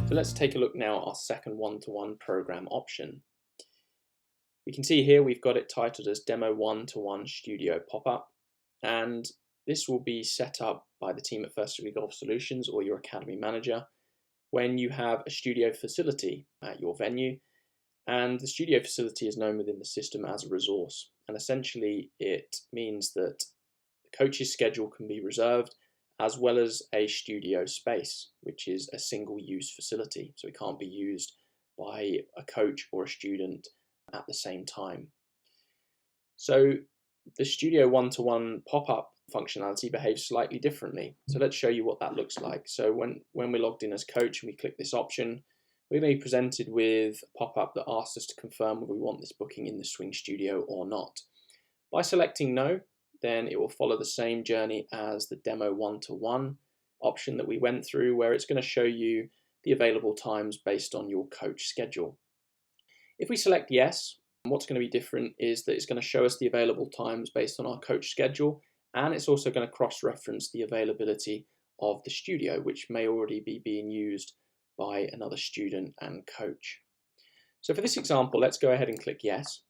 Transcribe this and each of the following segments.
So let's take a look now at our second one-to-one program option. We can see here we've got it titled as Demo One-to-One Studio Pop-Up, and this will be set up by the team at First Degree Golf Solutions or your academy manager when you have a studio facility at your venue, and the studio facility is known within the system as a resource, and essentially it means that the coach's schedule can be reserved as well as a studio space, which is a single-use facility, so it can't be used by a coach or a student at the same time. So the Studio One-to-One pop-up functionality behaves slightly differently. So let's show you what that looks like. So when we're logged in as coach and we click this option, we're going to be presented with a pop-up that asks us to confirm whether we want this booking in the Swing Studio or not. By selecting no, then it will follow the same journey as the Demo One-to-One option that we went through, where it's going to show you the available times based on your coach schedule. If we select yes, what's going to be different is that it's going to show us the available times based on our coach schedule, and it's also going to cross-reference the availability of the studio, which may already be being used by another student and coach. So for this example, let's go ahead and click yes,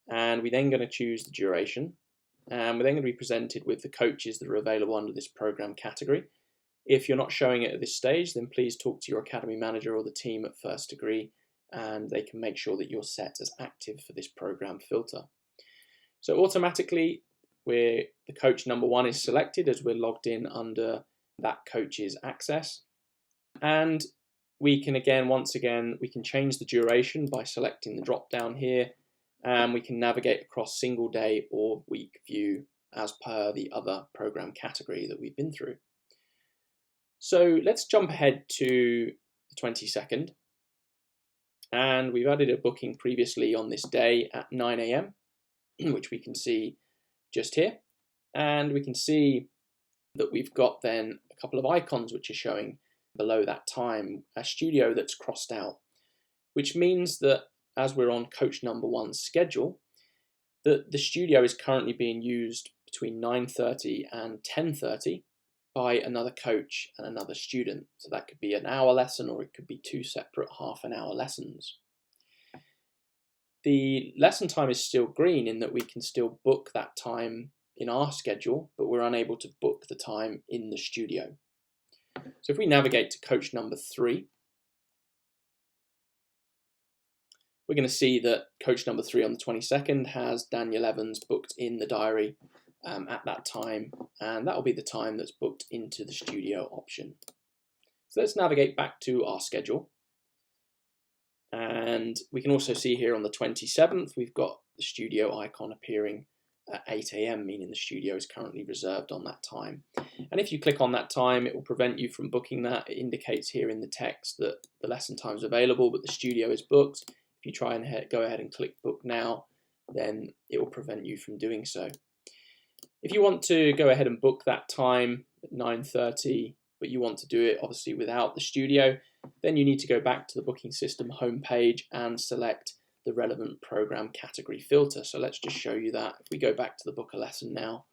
and we're then going to choose the duration, and we're then going to be presented with the coaches that are available under this program category. If you're not showing it at this stage, then please talk to your academy manager or the team at First Degree, and they can make sure that you're set as active for this program filter. So automatically, the coach number one is selected as we're logged in under that coach's access. And we can once again, we can change the duration by selecting the drop down here, and we can navigate across single day or week view as per the other program category that we've been through. So let's jump ahead to the 22nd. And we've added a booking previously on this day at 9 AM, which we can see just here. And we can see that we've got then a couple of icons which are showing below that time, a studio that's crossed out, which means that as we're on coach number one's schedule, that the studio is currently being used between 9:30 and 10:30 by another coach and another student. So that could be an hour lesson, or it could be two separate half-an-hour lessons. The lesson time is still green in that we can still book that time in our schedule, but we're unable to book the time in the studio. So if we navigate to coach number 3, we're going to see that coach number 3 on the 22nd has Daniel Evans booked in the diary at that time, and that will be the time that's booked into the studio option. So let's navigate back to our schedule, and we can also see here on the 27th we've got the studio icon appearing at 8 AM, meaning the studio is currently reserved on that time. And if you click on that time, it will prevent you from booking that. It indicates here in the text that the lesson time is available, but the studio is booked. If you try and go ahead and click book now, then it will prevent you from doing so. If you want to go ahead and book that time at 9:30, but you want to do it obviously without the studio, then you need to go back to the booking system homepage and select the relevant program category filter. So let's just show you that. If we go back to the book a lesson now,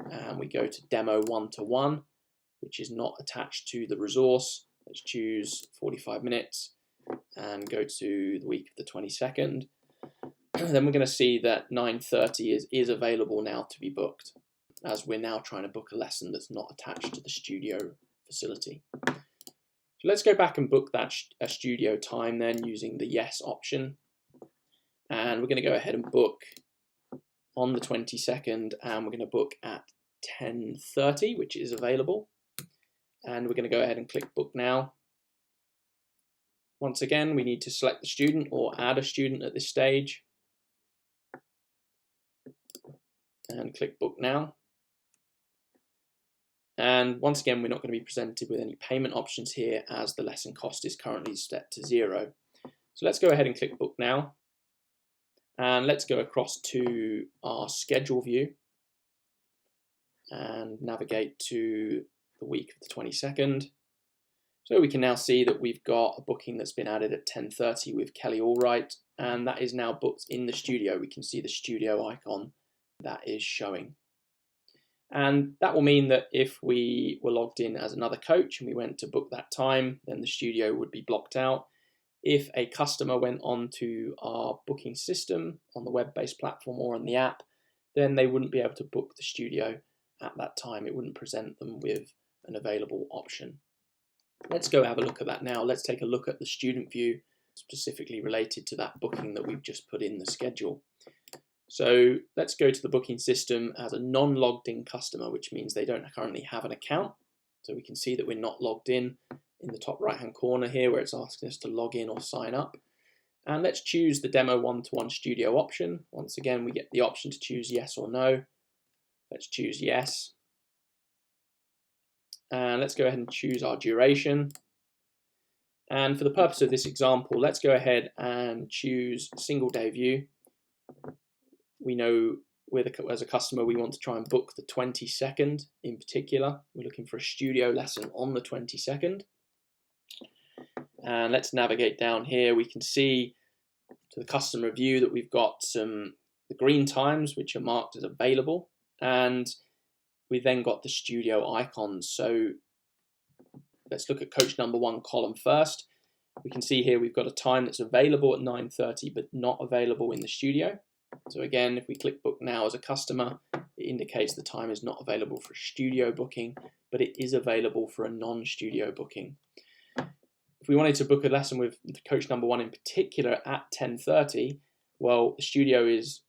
and we go to Demo One-to-One, which is not attached to the resource, let's choose 45 minutes and go to the week of the 22nd. Then we're going to see that 9:30 is available now to be booked, as we're now trying to book a lesson that's not attached to the studio facility. So let's go back and book that studio time then using the yes option. And we're going to go ahead and book on the 22nd, and we're going to book at 10:30, which is available. And we're going to go ahead and click book now. Once again, we need to select the student or add a student at this stage. And click book now. And once again, we're not going to be presented with any payment options here as the lesson cost is currently set to 0. So let's go ahead and click book now. And let's go across to our schedule view and navigate to the week of the 22nd. So we can now see that we've got a booking that's been added at 10:30 with Kelly Allwright, and that is now booked in the studio. We can see the studio icon that is showing. And that will mean that if we were logged in as another coach and we went to book that time, then the studio would be blocked out. If a customer went onto our booking system on the web-based platform or on the app, then they wouldn't be able to book the studio at that time. It wouldn't present them with an available option. Let's go have a look at that now. Let's take a look at the student view specifically related to that booking that we've just put in the schedule. So let's go to the booking system as a non-logged in customer, which means they don't currently have an account. So we can see that we're not logged in the top right hand corner here where it's asking us to log in or sign up. And let's choose the Demo One-to-One Studio option. Once again, we get the option to choose yes or no. Let's choose yes. And let's go ahead and choose our duration. And for the purpose of this example, let's go ahead and choose single day view. We know as a customer, we want to try and book the 22nd in particular. We're looking for a studio lesson on the 22nd. And let's navigate down here. We can see to the customer view that we've got the green times, which are marked as available. And we then got the studio icons. So let's look at coach number 1 column first. We can see here we've got a time that's available at 9:30 but not available in the studio. So again, if we click book now as a customer, it indicates the time is not available for a studio booking, but it is available for a non-studio booking. If we wanted to book a lesson with coach number 1 in particular at 10:30, well, the studio is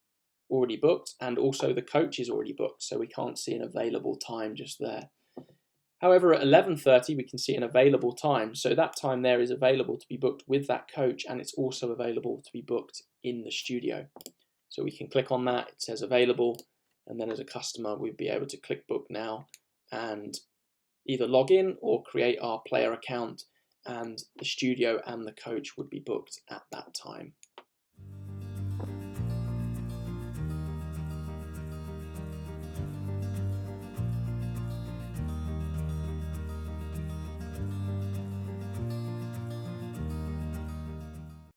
already booked and also the coach is already booked, so we can't see an available time just there. However, at 11:30 we can see an available time, so that time there is available to be booked with that coach, and it's also available to be booked in the studio. So we can click on that, it says available, and then as a customer we'd be able to click book now and either log in or create our player account, and the studio and the coach would be booked at that time.